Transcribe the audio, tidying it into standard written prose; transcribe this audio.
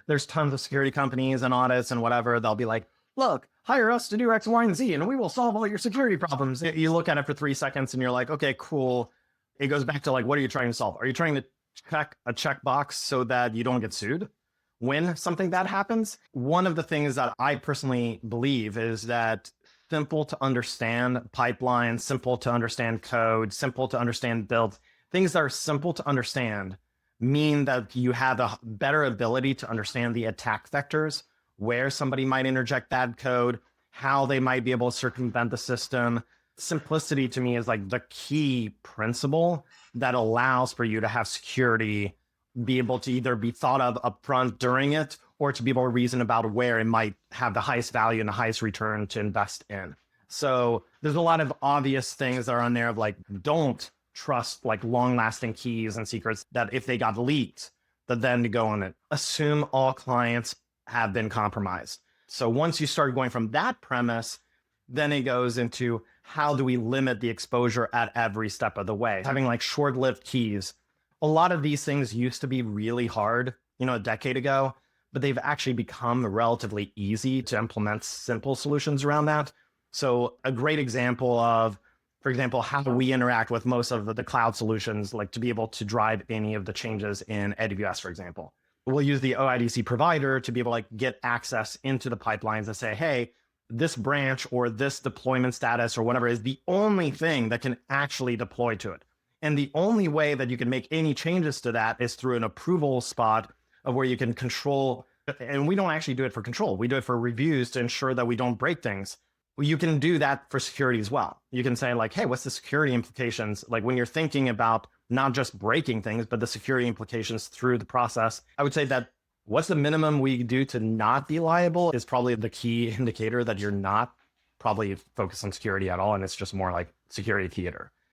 there's tons of security companies and audits and whatever. They'll be like, look, hire us to do X, Y, and Z, and we will solve all your security problems. You look at it for 3 seconds and you're like, okay, cool. It goes back to like, what are you trying to solve? Are you trying to check a checkbox so that you don't get sued when something bad happens? One of the things that I personally believe is that simple to understand pipelines, simple to understand code, simple to understand builds, things that are simple to understand mean that you have a better ability to understand the attack vectors, where somebody might interject bad code, how they might be able to circumvent the system. Simplicity to me is like the key principle that allows for you to have security be able to either be thought of upfront during it, or to be able to reason about where it might have the highest value and the highest return to invest in. So there's a lot of obvious things that are on there of like, don't trust like long-lasting keys and secrets that if they got leaked, that then to go on it. Assume all clients have been compromised. So once you start going from that premise, then it goes into how do we limit the exposure at every step of the way? Having like short-lived keys. A lot of these things used to be really hard, a decade ago, but they've actually become relatively easy to implement simple solutions around that. So a great example of, for example, how do we interact with most of the cloud solutions, like to be able to drive any of the changes in AWS, for example. We'll use the OIDC provider to be able to like get access into the pipelines and say, hey, this branch or this deployment status or whatever is the only thing that can actually deploy to it. And the only way that you can make any changes to that is through an approval spot of where you can control. And we don't actually do it for control. We do it for reviews to ensure that we don't break things. You can do that for security as well. You can say like, hey, what's the security implications? Like when you're thinking about not just breaking things, but the security implications through the process. I would say that what's the minimum we do to not be liable is probably the key indicator that you're not probably focused on security at all. And it's just more like security theater.